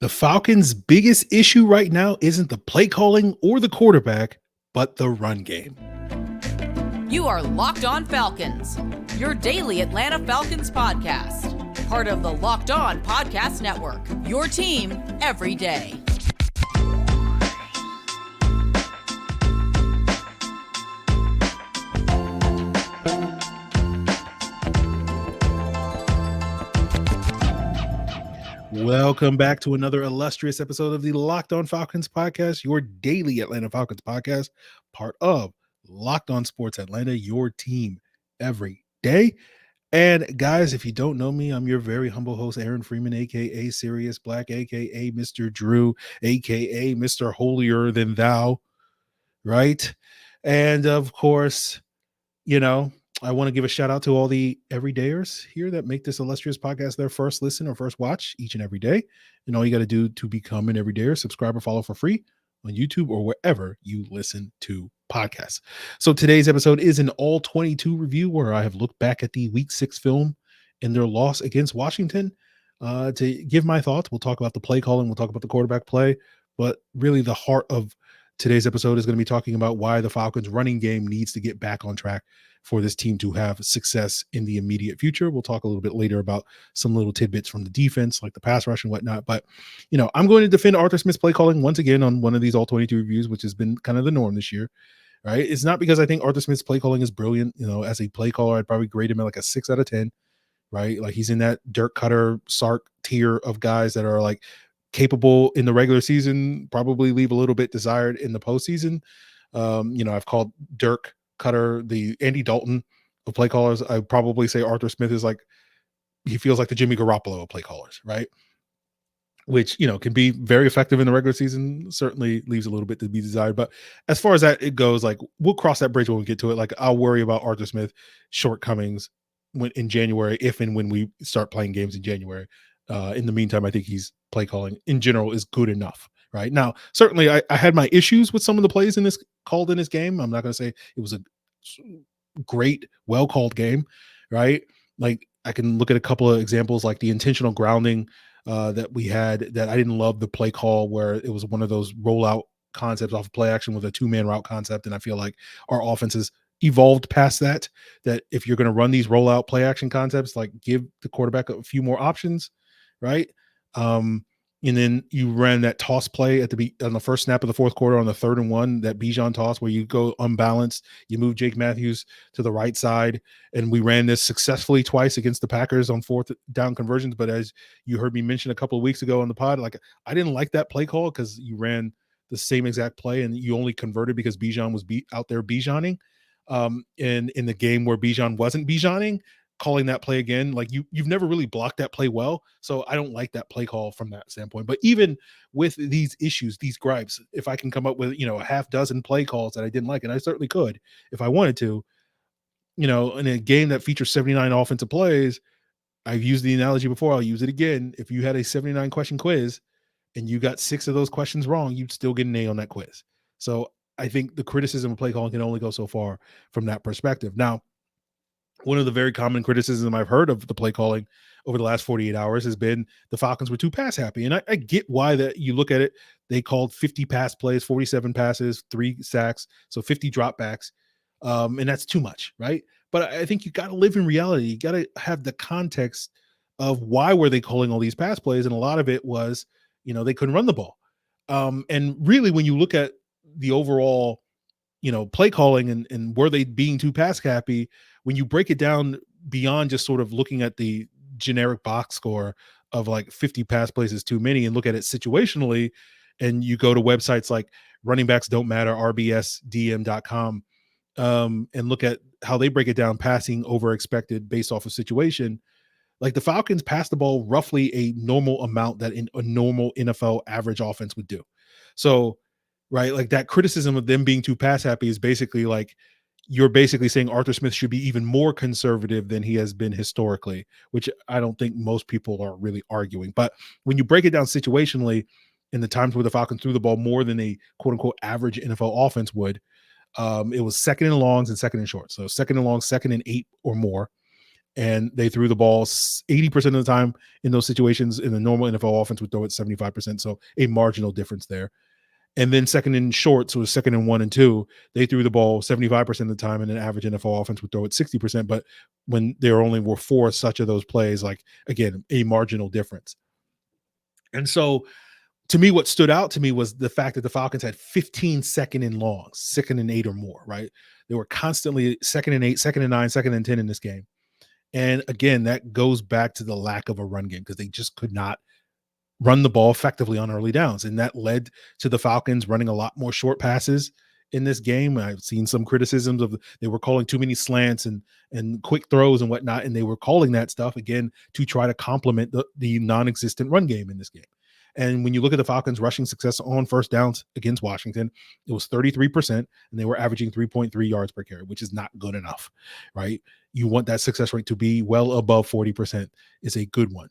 The Falcons' biggest issue right now isn't the play calling or the quarterback, but the run game. You are Locked On Falcons, your daily Atlanta Falcons podcast. Part of the Locked On Podcast Network, your team every day. Welcome back to another illustrious episode of the Locked On Falcons podcast, your daily Atlanta Falcons podcast, part of Locked On Sports Atlanta, your team every day. And guys, if you don't know me, I'm your very humble host, Aaron Freeman, aka Sirius Black, aka Mr. Drew, aka Mr. Holier Than Thou, right? And of course, I want to give a shout out to all the everydayers here that make this illustrious podcast their first listen or first watch each and every day. And all you got to do to become an everydayer, subscribe or follow for free on YouTube or wherever you listen to podcasts. So today's episode is an all-22 review where I have looked back at the Week 6 film and their loss against Washington to give my thoughts. We'll talk about the play calling. We'll talk about the quarterback play. But really the heart of today's episode is going to be talking about why the Falcons running game needs to get back on track for this team to have success in the immediate future. We'll talk a little bit later about some little tidbits from the defense, like the pass rush and whatnot. But, I'm going to defend Arthur Smith's play calling once again on one of these all-22 reviews, which has been kind of the norm this year, right? It's not because I think Arthur Smith's play calling is brilliant. As a play caller, I'd probably grade him at like a 6 out of 10, right? Like he's in that Dirk Cutter, Sark tier of guys that are like capable in the regular season, probably leave a little bit desired in the postseason. I've called Dirk Cutter the Andy Dalton of play callers. I probably say Arthur Smith is like, he feels like the Jimmy Garoppolo of play callers, right? Which, can be very effective in the regular season, certainly leaves a little bit to be desired. But as far as that it goes, like we'll cross that bridge when we get to it. Like I'll worry about Arthur Smith shortcomings in January, if and when we start playing games in January. In the meantime, I think he's play calling in general is good enough. Right now, certainly I had my issues with some of the plays in this game. I'm not going to say it was a great, well-called game, right? Like I can look at a couple of examples, like the intentional grounding that we had that I didn't love the play call where it was one of those rollout concepts off of play action with a two-man route concept. And I feel like our offense has evolved past that if you're going to run these rollout play action concepts, like give the quarterback a few more options, right? And then you ran that toss play on the first snap of the fourth quarter on the 3rd and 1, that Bijan toss where you go unbalanced, you move Jake Matthews to the right side. And we ran this successfully twice against the Packers on 4th down conversions. But as you heard me mention a couple of weeks ago on the pod, like I didn't like that play call because you ran the same exact play and you only converted because Bijan was out there Bijaning. And in the game where Bijan wasn't Bijaning, calling that play again, like you've never really blocked that play well. So I don't like that play call from that standpoint. But even with these issues, these gripes, if I can come up with, a half dozen play calls that I didn't like, and I certainly could if I wanted to, in a game that features 79 offensive plays, I've used the analogy before, I'll use it again. If you had a 79 question quiz and you got 6 of those questions wrong, you'd still get an A on that quiz. So I think the criticism of play calling can only go so far from that perspective. Now, one of the very common criticism I've heard of the play calling over the last 48 hours has been the Falcons were too pass happy. And I get why that you look at it. They called 50 pass plays, 47 passes, 3 sacks, so 50 dropbacks. And that's too much, right? But I think you got to live in reality. You got to have the context of why were they calling all these pass plays. And a lot of it was, they couldn't run the ball. And really, when you look at the overall, play calling and were they being too pass happy, when you break it down beyond just sort of looking at the generic box score of like 50 pass plays is too many and look at it situationally, and you go to websites like Running Backs Don't Matter, rbsdm.com, and look at how they break it down, passing over expected based off of situation, like the Falcons passed the ball roughly a normal amount that in a normal NFL average offense would do. So, right, like that criticism of them being too pass happy is basically like, you're basically saying Arthur Smith should be even more conservative than he has been historically, which I don't think most people are really arguing. But when you break it down situationally, in the times where the Falcons threw the ball more than a quote unquote average NFL offense would, it was 2nd and longs and 2nd and shorts. So 2nd and long, 2nd and 8 or more. and they threw the ball 80% of the time in those situations. In the normal NFL offense would throw it 75%. So a marginal difference there. And then second and short, so second and 1 and 2, they threw the ball 75% of the time, and an average NFL offense would throw it 60%. But when there only were 4 such of those plays, like, again, a marginal difference. And so to me, what stood out to me was the fact that the Falcons had 15 second and longs, second and 8 or more, right? They were constantly second and 8, second and 9, second and 10 in this game. And again, that goes back to the lack of a run game because they just could not run the ball effectively on early downs. And that led to the Falcons running a lot more short passes in this game. I've seen some criticisms of they were calling too many slants and quick throws and whatnot. And they were calling that stuff again to try to complement the non-existent run game in this game. And when you look at the Falcons rushing success on first downs against Washington, it was 33%, and they were averaging 3.3 yards per carry, which is not good enough, right? You want that success rate to be well above 40% is a good one.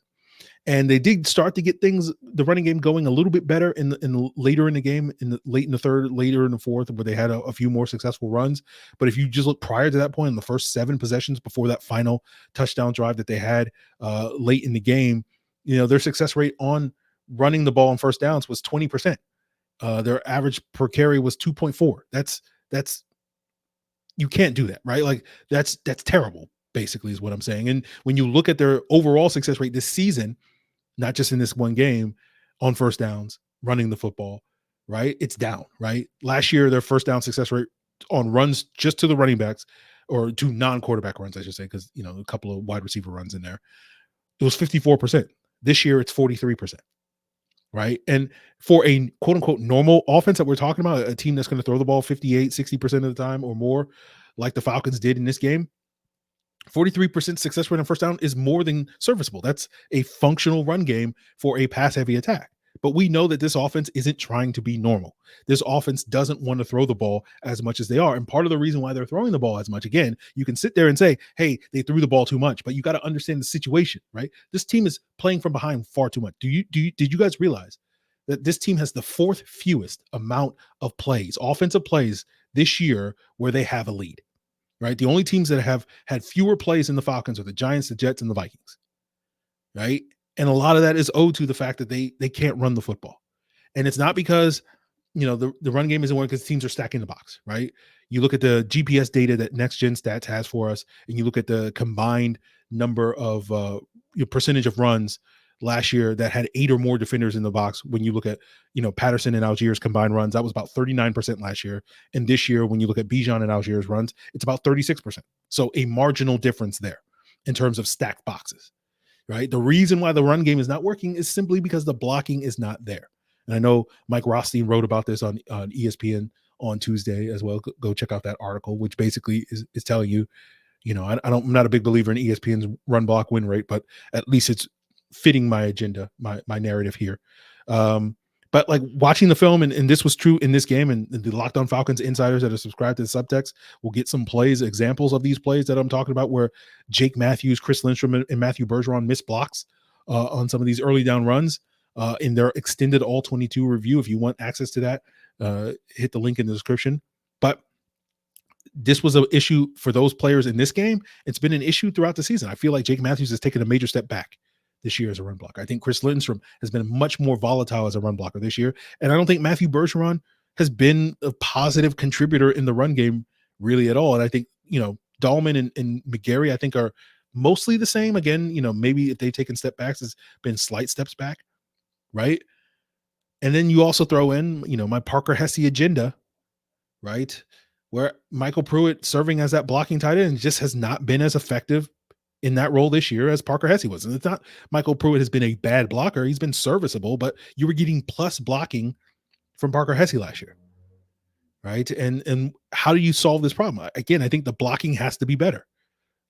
And they did start to get the running game going a little bit better in later in the game, late in the third, later in the fourth, where they had a few more successful runs. But if you just look prior to that point, in the first 7 possessions before that final touchdown drive that they had late in the game, their success rate on running the ball on first downs was 20%. Their average per carry was 2.4. That's you can't do that, right? Like that's terrible, basically, is what I'm saying. And when you look at their overall success rate this season, not just in this one game, on first downs, running the football, right? It's down, right? Last year, their first down success rate on runs just to the running backs, or to non-quarterback runs, I should say, because a couple of wide receiver runs in there, it was 54%. This year, it's 43%. Right. And for a quote unquote normal offense that we're talking about, a team that's going to throw the ball 58, 60% of the time or more, like the Falcons did in this game, 43% success rate on first down is more than serviceable. That's a functional run game for a pass heavy attack. But we know that this offense isn't trying to be normal. This offense doesn't want to throw the ball as much as they are. And part of the reason why they're throwing the ball as much, again, you can sit there and say, hey, they threw the ball too much, but you got to understand the situation, right? This team is playing from behind far too much. Did you guys realize that this team has the 4th fewest amount of plays, offensive plays this year where they have a lead, right? The only teams that have had fewer plays in the Falcons are the Giants, the Jets, and the Vikings, right? And a lot of that is owed to the fact that they can't run the football. And it's not because, the run game isn't working, because teams are stacking the box, right? You look at the GPS data that Next Gen Stats has for us, and you look at the combined number of percentage of runs last year that had 8 or more defenders in the box. When you look at, Patterson and Algiers combined runs, that was about 39% last year. And this year, when you look at Bijan and Algiers runs, it's about 36%. So a marginal difference there in terms of stacked boxes. Right. The reason why the run game is not working is simply because the blocking is not there. And I know Mike Rothstein wrote about this on ESPN on Tuesday as well. Go check out that article, which basically is telling you, I'm not a big believer in ESPN's run block win rate, but at least it's fitting my agenda, my narrative here. But like watching the film, and this was true in this game, and the Locked On Falcons insiders that are subscribed to the subtext will get some examples of these plays that I'm talking about, where Jake Matthews, Chris Lindstrom, and Matthew Bergeron missed blocks on some of these early down runs in their extended All-22 review. If you want access to that, hit the link in the description. But this was an issue for those players in this game. It's been an issue throughout the season. I feel like Jake Matthews has taken a major step back this year as a run blocker. I think Chris Lindstrom has been much more volatile as a run blocker this year. And I don't think Matthew Bergeron has been a positive contributor in the run game really at all. And I think, Dahlman and McGarry, I think, are mostly the same. Again, maybe if they've taken step backs, it's been slight steps back, right? And then you also throw in, my Parker Hesse agenda, right? Where Michael Pruitt serving as that blocking tight end just has not been as effective in that role this year as Parker Hesse was. And it's not Michael Pruitt has been a bad blocker. He's been serviceable, but you were getting plus blocking from Parker Hesse last year, right? And how do you solve this problem? Again, I think the blocking has to be better.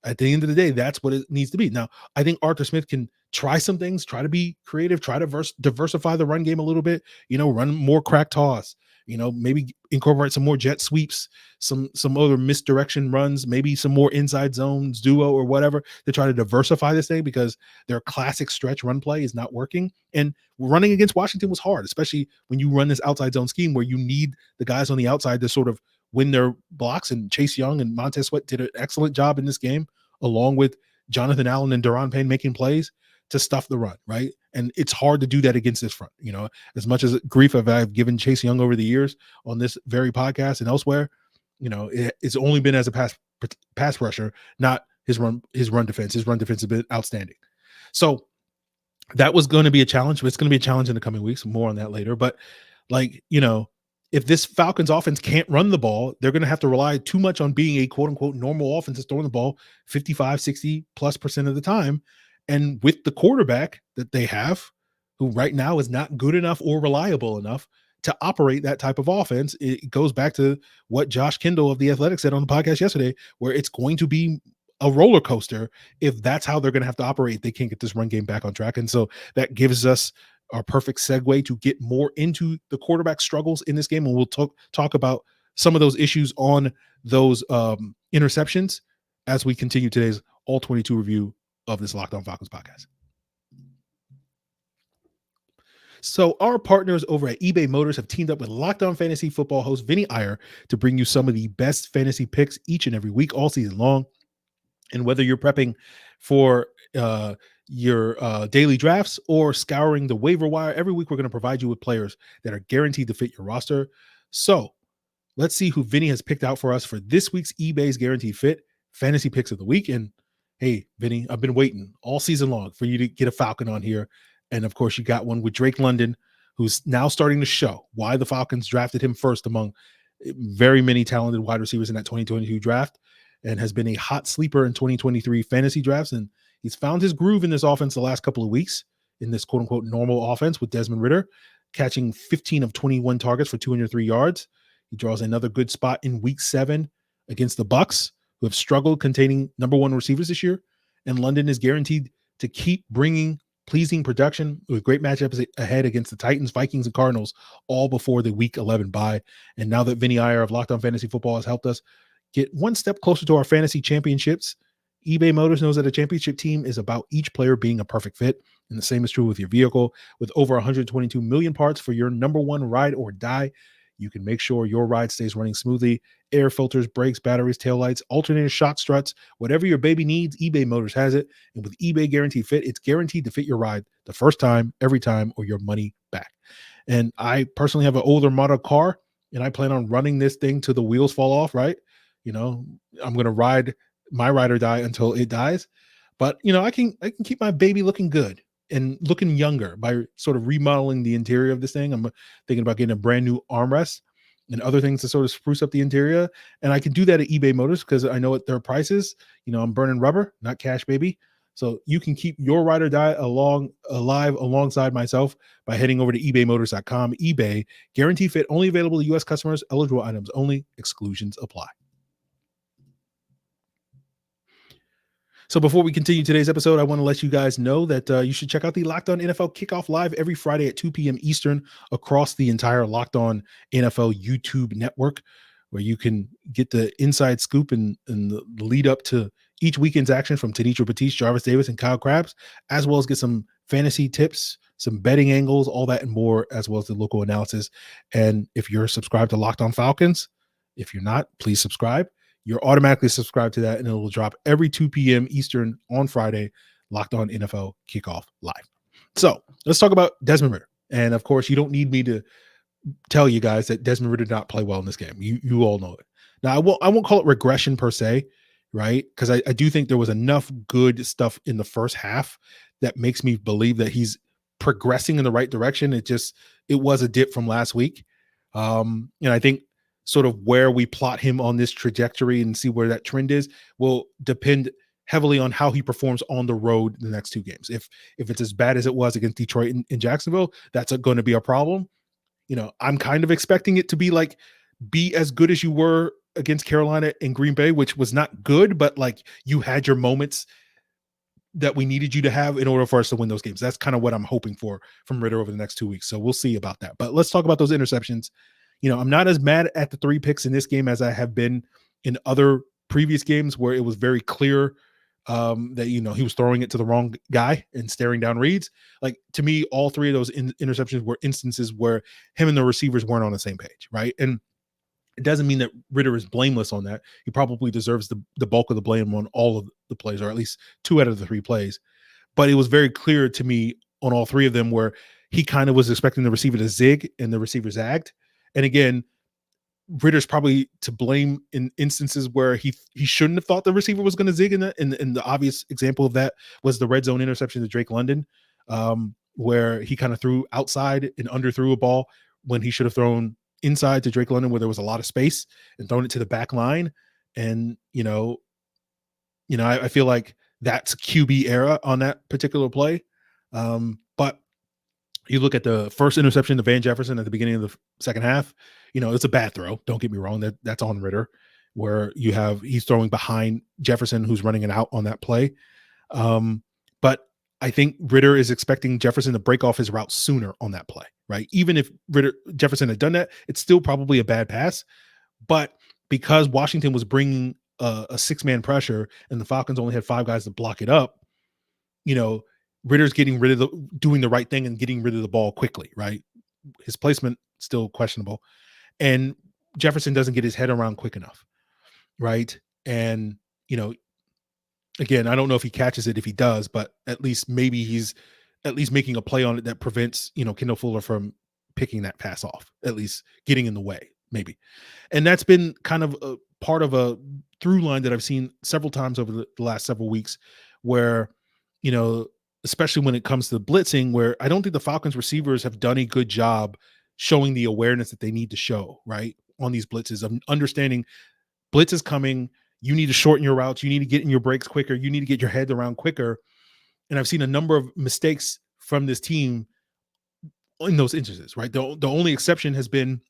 At the end of the day, that's what it needs to be. Now, I think Arthur Smith can try some things, try to be creative, try to diversify the run game a little bit, run more crack toss, maybe incorporate some more jet sweeps, some other misdirection runs, maybe some more inside zones, duo or whatever, to try to diversify this thing, because their classic stretch run play is not working. And running against Washington was hard, especially when you run this outside zone scheme where you need the guys on the outside to sort of win their blocks. And Chase Young and Montez Sweat did an excellent job in this game, along with Jonathan Allen and Daron Payne making plays to stuff the run, right? And it's hard to do that against this front. As much as grief I've given Chase Young over the years on this very podcast and elsewhere, it's only been as a pass rusher, not his run defense. His run defense has been outstanding. So that was going to be a challenge, but it's going to be a challenge in the coming weeks. More on that later. But if this Falcons offense can't run the ball, they're going to have to rely too much on being a quote unquote normal offense that's throwing the ball 55, 60+% of the time. And with the quarterback that they have, who right now is not good enough or reliable enough to operate that type of offense, it goes back to what Josh Kendall of The Athletic said on the podcast yesterday, where it's going to be a roller coaster if that's how they're going to have to operate. They can't get this run game back on track. And so that gives us our perfect segue to get more into the quarterback struggles in this game. And we'll talk about some of those issues on those interceptions as we continue today's All-22 review of this Locked On Falcons podcast. So our partners over at eBay Motors have teamed up with Locked On Fantasy Football host Vinny Iyer to bring you some of the best fantasy picks each and every week, all season long. And whether you're prepping for your daily drafts or scouring the waiver wire, every week we're going to provide you with players that are guaranteed to fit your roster. So let's see who Vinny has picked out for us for this week's eBay's Guaranteed Fit Fantasy Picks of the Week. And hey, Vinny, I've been waiting all season long for you to get a Falcon on here. And of course, you got one with Drake London, who's now starting to show why the Falcons drafted him first among very many talented wide receivers in that 2022 draft, and has been a hot sleeper in 2023 fantasy drafts. And he's found his groove in this offense the last couple of weeks in this quote unquote normal offense with Desmond Ridder catching 15 of 21 targets for 203 yards. He draws another good spot in week 7 against the Bucs, who have struggled containing number 1 receivers this year. And London is guaranteed to keep bringing pleasing production with great matchups ahead against the Titans, Vikings, and Cardinals, all before the week 11 bye. And now that Vinny Iyer of Locked On Fantasy Football has helped us get one step closer to our fantasy championships, eBay Motors knows that a championship team is about each player being a perfect fit. And the same is true with your vehicle. With over 122 million parts for your number one ride or die, you can make sure your ride stays running smoothly. Air filters, brakes, batteries, taillights, alternators, shock struts, whatever your baby needs, eBay Motors has it. And with eBay Guaranteed Fit, it's guaranteed to fit your ride the first time, every time, or your money back. And I personally have an older model car, and I plan on running this thing till the wheels fall off, right? I'm going to ride my ride or die until it dies. But, I can keep my baby looking good and looking younger by sort of remodeling the interior of this thing. I'm thinking about getting a brand new armrest and other things to sort of spruce up the interior. And I can do that at eBay Motors because I know what their price is. I'm burning rubber, not cash, baby. So you can keep your ride or die alive alongside myself by heading over to ebaymotors.com. eBay, guarantee fit, only available to U.S. customers, eligible items only, exclusions apply. So before we continue today's episode, I want to let you guys know that you should check out the Locked On NFL Kickoff Live every Friday at 2 p.m. Eastern across the entire Locked On NFL YouTube network, where you can get the inside scoop and the lead up to each weekend's action from Tanitra Batiste, Jarvis Davis, and Kyle Krabs, as well as get some fantasy tips, some betting angles, all that and more, as well as the local analysis. And if you're subscribed to Locked On Falcons, if you're not, please subscribe. You're automatically subscribed to that, and it will drop every 2 p.m. Eastern on Friday, Locked On NFL Kickoff Live. So let's talk about Desmond Ridder. And of course, you don't need me to tell you guys that Desmond Ridder did not play well in this game. You all know it. Now, I won't call it regression per se, right? Because I do think there was enough good stuff in the first half that makes me believe that he's progressing in the right direction. It was a dip from last week. And I think sort of where we plot him on this trajectory and see where that trend is will depend heavily on how he performs on the road the next 2 games. If it's as bad as it was against Detroit and Jacksonville, that's going to be a problem. I'm kind of expecting it to be as good as you were against Carolina and Green Bay, which was not good, but you had your moments that we needed you to have in order for us to win those games. That's kind of what I'm hoping for from Ridder over the next 2 weeks. So we'll see about that. But let's talk about those interceptions. I'm not as mad at the 3 picks in this game as I have been in other previous games where it was very clear that, he was throwing it to the wrong guy and staring down reads. To me, all 3 of those interceptions were instances where him and the receivers weren't on the same page, right? And It doesn't mean that Ridder is blameless on that. He probably deserves the bulk of the blame on all of the plays, or at least 2 out of the 3 plays. But it was very clear to me on all 3 of them where he kind of was expecting the receiver to zig and the receiver zagged. And again, Ridder's probably to blame in instances where he shouldn't have thought the receiver was going to zig in that. And the obvious example of that was the red zone interception to Drake London, where he kind of threw outside and underthrew a ball when he should have thrown inside to Drake London, where there was a lot of space, and thrown it to the back line. And, I feel like that's QB era on that particular play. But you look at the first interception to Van Jefferson at the beginning of the second half, it's a bad throw. Don't get me wrong. That's on Ridder, where he's throwing behind Jefferson, who's running an out on that play. But I think Ridder is expecting Jefferson to break off his route sooner on that play, right? Even if Jefferson had done that, it's still probably a bad pass. But because Washington was bringing a 6-man pressure and the Falcons only had 5 guys to block it up, Ridder's doing the right thing and getting rid of the ball quickly, right? His placement still questionable. And Jefferson doesn't get his head around quick enough, right? And, again, I don't know if he catches it if he does, but at least maybe he's at least making a play on it that prevents, Kendall Fuller from picking that pass off, at least getting in the way, maybe. And that's been kind of a part of a through line that I've seen several times over the last several weeks where, especially when it comes to blitzing, where I don't think the Falcons receivers have done a good job showing the awareness that they need to show, right, on these blitzes, of understanding blitz is coming. You need to shorten your routes. You need to get in your breaks quicker. You need to get your head around quicker. And I've seen a number of mistakes from this team in those instances, right? The only exception has been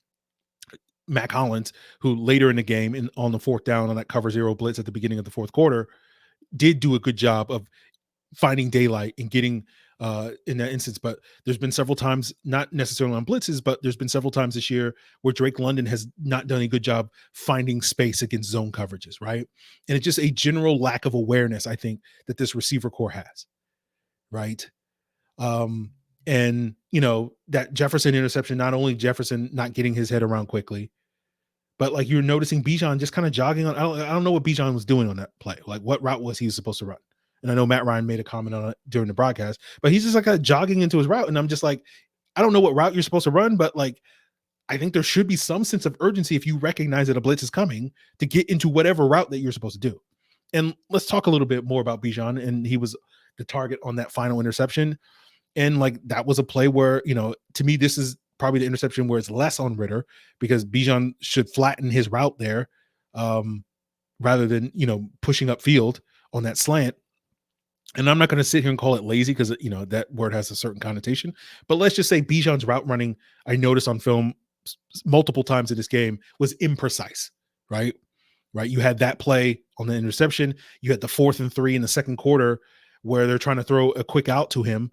Mac Hollins, who later in the game on the 4th down on that cover 0 blitz at the beginning of the 4th quarter did do a good job of finding daylight and getting in that instance. But there's been several times, not necessarily on blitzes, but there's been several times this year where Drake London has not done a good job finding space against zone coverages, right? And it's just a general lack of awareness, I think, that this receiver core has, right? And, that Jefferson interception, not only Jefferson not getting his head around quickly, but like you're noticing Bijan just kind of jogging on. I don't know what Bijan was doing on that play. Like what route was he supposed to run? And I know Matt Ryan made a comment on it during the broadcast, but he's just like jogging into his route. And I'm just like, I don't know what route you're supposed to run, but like, I think there should be some sense of urgency if you recognize that a blitz is coming to get into whatever route that you're supposed to do. And let's talk a little bit more about Bijan. And he was the target on that final interception. And like, that was a play where, to me, this is probably the interception where it's less on Ridder, because Bijan should flatten his route there rather than, pushing upfield on that slant. And I'm not going to sit here and call it lazy because, that word has a certain connotation. But let's just say Bijan's route running, I noticed on film multiple times in this game, was imprecise, right? Right. You had that play on the interception. You had the 4th and 3 in the second quarter where they're trying to throw a quick out to him,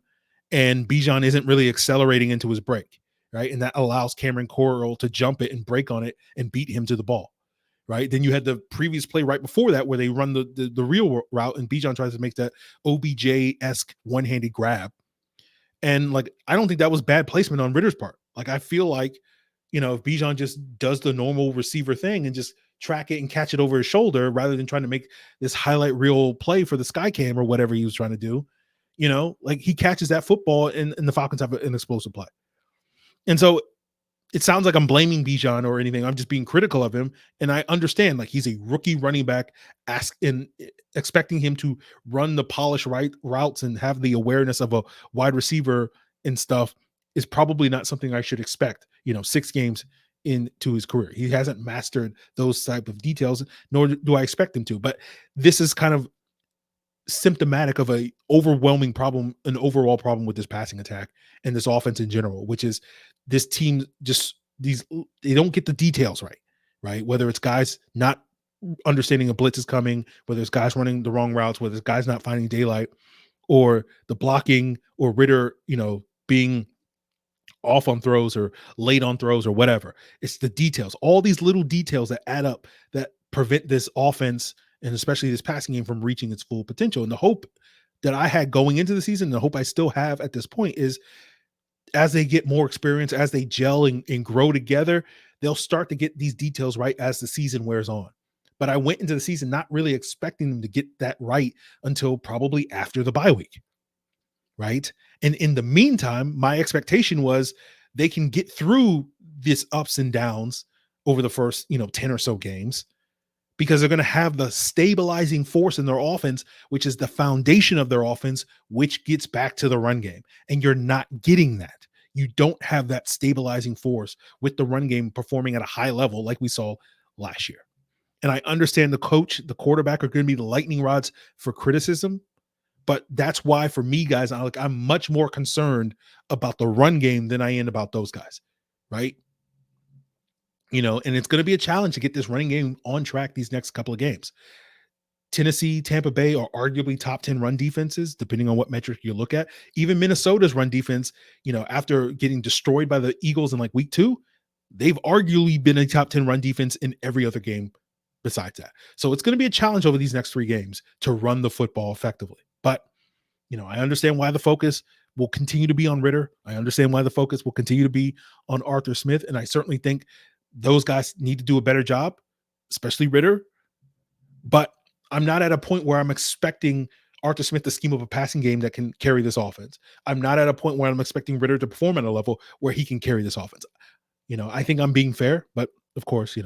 and Bijan isn't really accelerating into his break, right? And that allows Cameron Corral to jump it and break on it and beat him to the ball. Right. Then you had the previous play right before that where they run the real route and Bijan tries to make that OBJ-esque one-handed grab. And like, I don't think that was bad placement on Ridder's part. Like, I feel like, if Bijan just does the normal receiver thing and just track it and catch it over his shoulder rather than trying to make this highlight reel play for the sky cam or whatever he was trying to do, like he catches that football and the Falcons have an explosive play. And so it sounds like I'm blaming Bijan or anything. I'm just being critical of him. And I understand, like, he's a rookie running back, expecting him to run the polished routes and have the awareness of a wide receiver and stuff is probably not something I should expect, 6 games into his career. He hasn't mastered those type of details, nor do I expect him to. But this is kind of symptomatic of a overwhelming problem, an overall problem with this passing attack and this offense in general, which is this team they don't get the details right? Whether it's guys not understanding a blitz is coming, whether it's guys running the wrong routes, whether it's guys not finding daylight, or the blocking, or Ridder, being off on throws or late on throws or whatever. It's the details, all these little details that add up that prevent this offense and especially this passing game from reaching its full potential. And the hope that I had going into the season, and the hope I still have at this point, is as they get more experience, as they gel and grow together, they'll start to get these details right as the season wears on. But I went into the season not really expecting them to get that right until probably after the bye week, right? And in the meantime, my expectation was they can get through this ups and downs over the first, 10 or so games, because they're going to have the stabilizing force in their offense, which is the foundation of their offense, which gets back to the run game. And you're not getting that. You don't have that stabilizing force with the run game performing at a high level like we saw last year. And I understand the coach, the quarterback are going to be the lightning rods for criticism. But that's why, for me, guys, I'm much more concerned about the run game than I am about those guys, right? And it's going to be a challenge to get this running game on track these next couple of games. Tennessee, Tampa Bay are arguably top 10 run defenses, depending on what metric you look at. Even Minnesota's run defense, after getting destroyed by the Eagles in like week 2, they've arguably been a top 10 run defense in every other game besides that. So it's going to be a challenge over these next 3 games to run the football effectively. But, I understand why the focus will continue to be on Ridder. I understand why the focus will continue to be on Arthur Smith. And I certainly think those guys need to do a better job, especially Ridder. But I'm not at a point where I'm expecting Arthur Smith to scheme up a passing game that can carry this offense. I'm not at a point where I'm expecting Ridder to perform at a level where he can carry this offense. I think I'm being fair, but of course,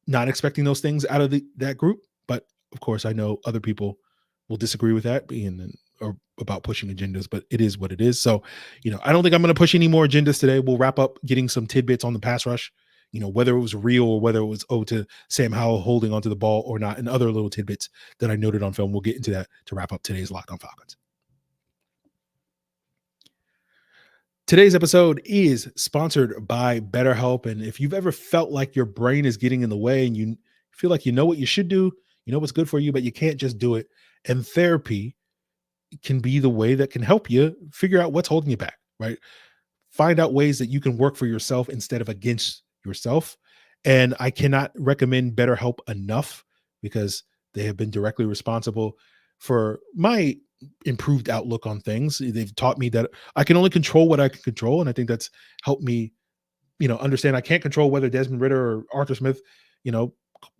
not expecting those things out of that group. But of course, I know other people will disagree with that or about pushing agendas, but it is what it is. So, I don't think I'm going to push any more agendas today. We'll wrap up getting some tidbits on the pass rush, whether it was real or whether it was to Sam Howell holding onto the ball or not, and other little tidbits that I noted on film. We'll get into that to wrap up today's Locked On Falcons. Today's episode is sponsored by BetterHelp. And if you've ever felt like your brain is getting in the way and you feel like you know what you should do, you know what's good for you, but you can't just do it, and therapy can be the way that can help you figure out what's holding you back, right? Find out ways that you can work for yourself instead of against yourself. And I cannot recommend BetterHelp enough, because they have been directly responsible for my improved outlook on things. They've taught me that I can only control what I can control. And I think that's helped me, understand I can't control whether Desmond Ridder or Arthur Smith,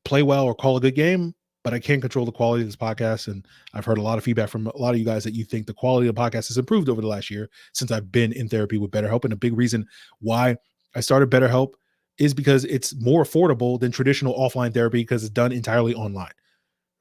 play well or call a good game, but I can control the quality of this podcast. And I've heard a lot of feedback from a lot of you guys that you think the quality of the podcast has improved over the last year since I've been in therapy with BetterHelp. And a big reason why I started BetterHelp is because it's more affordable than traditional offline therapy, because it's done entirely online,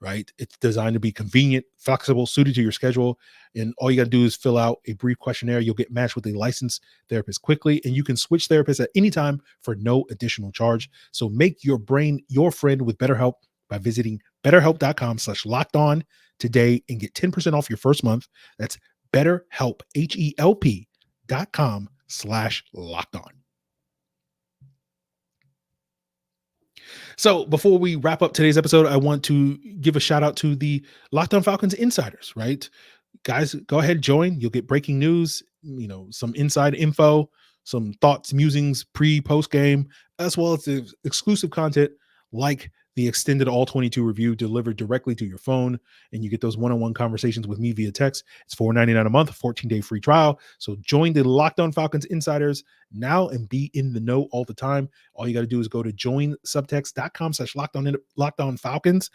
right? It's designed to be convenient, flexible, suited to your schedule. And all you got to do is fill out a brief questionnaire. You'll get matched with a licensed therapist quickly, and you can switch therapists at any time for no additional charge. So make your brain your friend with BetterHelp by visiting betterhelp.com/lockedon today and get 10% off your first month. That's BetterHelp, HELP.com/lockedon. So before we wrap up today's episode, I want to give a shout out to the Locked On Falcons Insiders, right? Guys, go ahead, join. You'll get breaking news, some inside info, some thoughts, musings, post game, as well as the exclusive content like the extended All-22 review delivered directly to your phone. And you get those one-on-one conversations with me via text. It's $4.99 a month, 14-day free trial. So join the Locked On Falcons Insiders now and be in the know all the time. All you got to do is go to joinsubtext.com/Locked On Falcons,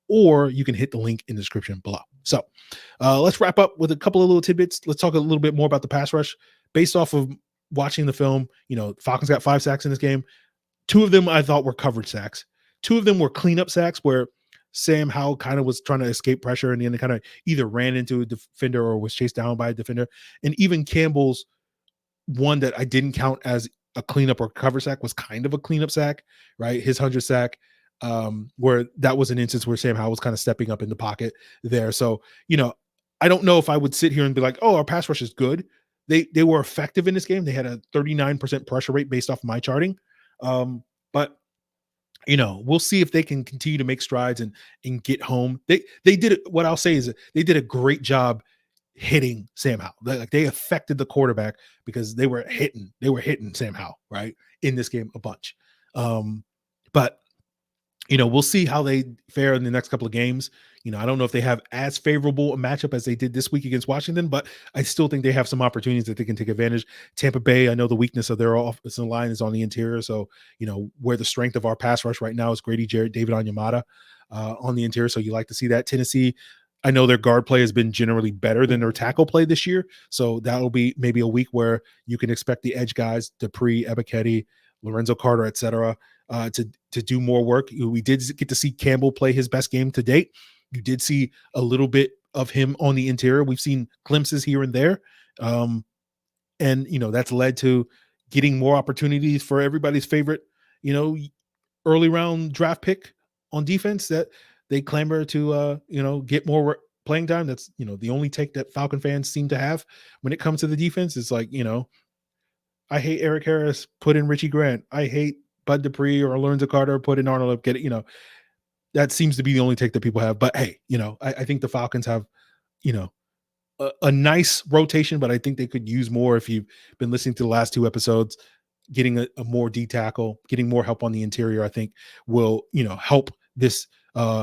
or you can hit the link in the description below. So let's wrap up with a couple of little tidbits. Let's talk a little bit more about the pass rush. Based off of watching the film, Falcons got 5 sacks in this game. 2 of them I thought were coverage sacks. 2 of them were cleanup sacks where Sam Howell kind of was trying to escape pressure and then kind of either ran into a defender or was chased down by a defender. And even Campbell's one that I didn't count as a cleanup or cover sack was kind of a cleanup sack, right? His 100 sack, where that was an instance where Sam Howell was kind of stepping up in the pocket there. So, I don't know if I would sit here and be like, oh, our pass rush is good. They were effective in this game. They had a 39% pressure rate based off my charting. But we'll see if they can continue to make strides and get home. They did it. What I'll say is that they did a great job hitting Sam Howell. They affected the quarterback because they were hitting Sam Howell right in this game a bunch. But We'll see how they fare in the next couple of games. I don't know if they have as favorable a matchup as they did this week against Washington, but I still think they have some opportunities that they can take advantage. Tampa Bay, I know the weakness of their offensive line is on the interior. So, where the strength of our pass rush right now is Grady Jarrett, David Onyemata on the interior. So you like to see that. Tennessee, I know their guard play has been generally better than their tackle play this year. So that'll be maybe a week where you can expect the edge guys, Dupree, Ebiketie, Lorenzo Carter, et cetera, to do more work. We did get to see Campbell play his best game to date. You did see a little bit of him on the interior. We've seen glimpses here and there. And that's led to getting more opportunities for everybody's favorite, early round draft pick on defense that they clamor to, get more playing time. That's, the only take that Falcon fans seem to have when it comes to the defense. It's like, I hate Eric Harris, put in Richie Grant. I hate Bud Dupree or Lorenzo Carter, put in Arnold. Get it, that seems to be the only take that people have. But hey, I think the Falcons have, a nice rotation, but I think they could use more. If you've been listening to the last two episodes, getting a more D tackle, getting more help on the interior, I think will, help this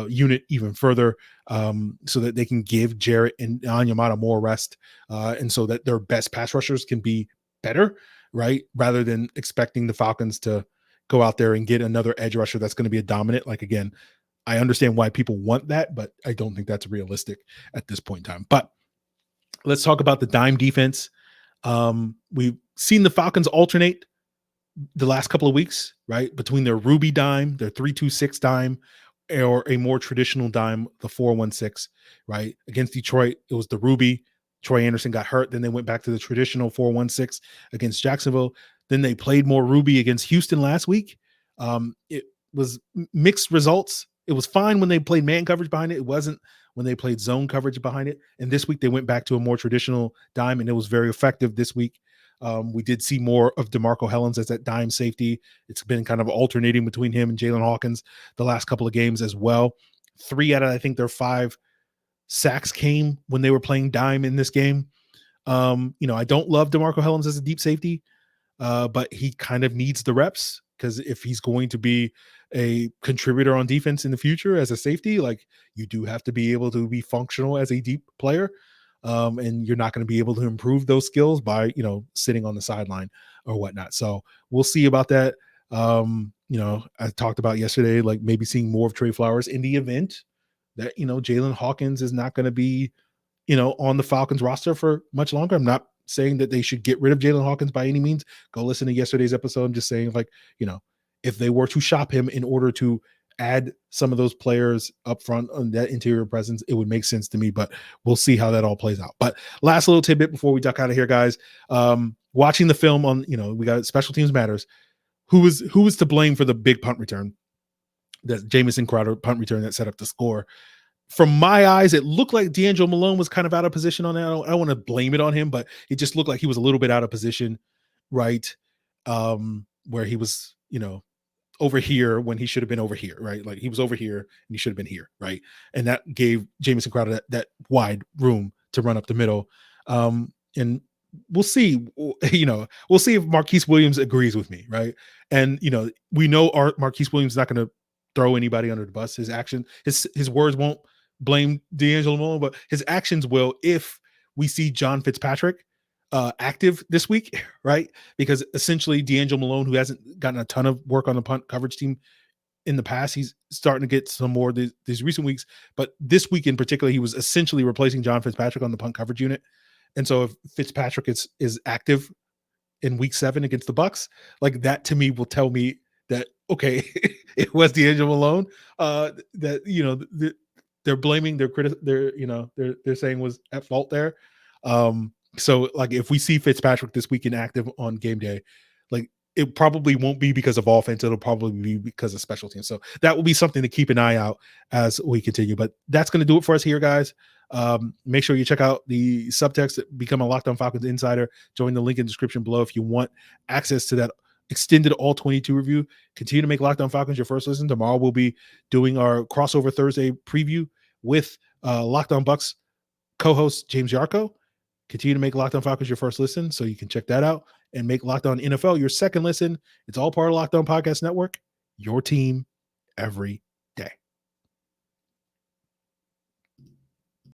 unit even further, so that they can give Jarrett and Onyemata more rest, and so that their best pass rushers can be better, right? Rather than expecting the Falcons to go out there and get another edge rusher that's going to be a dominant. Like, again, I understand why people want that, but I don't think that's realistic at this point in time. But let's talk about the dime defense. We've seen the Falcons alternate the last couple of weeks, right? Between their Ruby dime, their 3-2-6 dime, or a more traditional dime, the 4-1-6, right? Against Detroit, it was the Ruby. Troy Anderson got hurt. Then they went back to the traditional 4-1-6 against Jacksonville. Then they played more Ruby against Houston last week. It was mixed results. It was fine when they played man coverage behind it. It wasn't when they played zone coverage behind it. And this week they went back to a more traditional dime, and it was very effective this week. We did see more of DeMarco Hellens as that dime safety. It's been kind of alternating between him and Jalen Hawkins the last couple of games as well. 3 out of, I think, their 5 sacks came when they were playing dime in this game. I don't love DeMarco Hellens as a deep safety, but he kind of needs the reps, because if he's going to be a contributor on defense in the future as a safety, like, you do have to be able to be functional as a deep player. And you're not going to be able to improve those skills by, sitting on the sideline or whatnot. So we'll see about that. I talked about yesterday, like maybe seeing more of Trey Flowers in the event that, Jalen Hawkins is not going to be, on the Falcons roster for much longer. I'm not saying that they should get rid of Jalen Hawkins by any means. Go listen to yesterday's episode. I'm just saying, like, if they were to shop him in order to add some of those players up front on that interior presence, it would make sense to me, but we'll see how that all plays out. But last little tidbit before we duck out of here, guys, watching the film on, we got Special Teams Matters. Who was to blame for the big punt return, that Jamison Crowder punt return that set up the score? From my eyes, it looked like D'Angelo Malone was kind of out of position on that. I don't want to blame it on him, but it just looked like he was a little bit out of position, right? Where he was, over here when he should have been over here, right? Like, he was over here and he should have been here, right? And that gave Jamison Crowder that wide room to run up the middle. And we'll see, we'll see if Marquise Williams agrees with me, right? And, we know Marquise Williams is not going to throw anybody under the bus. His action, his words won't blame D'Angelo Malone, but his actions will if we see John Fitzpatrick active this week, right? Because essentially D'Angelo Malone, who hasn't gotten a ton of work on the punt coverage team in the past, he's starting to get some more these recent weeks. But this week in particular, he was essentially replacing John Fitzpatrick on the punt coverage unit. And so if Fitzpatrick is active in week 7 against the Bucs, like, that to me will tell me that, okay, it was D'Angelo Malone that, they're blaming, they're saying was at fault there. So, like, if we see Fitzpatrick this weekend active on game day, like, it probably won't be because of offense. It'll probably be because of special teams. So that will be something to keep an eye out as we continue. But that's going to do it for us here, guys. Make sure you check out the subtext, become a Locked On Falcons Insider. Join the link in the description below if you want access to that extended All-22 review. Continue to make Locked On Falcons your first listen. Tomorrow we'll be doing our crossover Thursday preview with Locked On Bucs co-host James Yarko. Continue to make Locked On Falcons your first listen, so you can check that out, and make Locked On NFL your second listen. It's all part of Locked On Podcast Network, your team every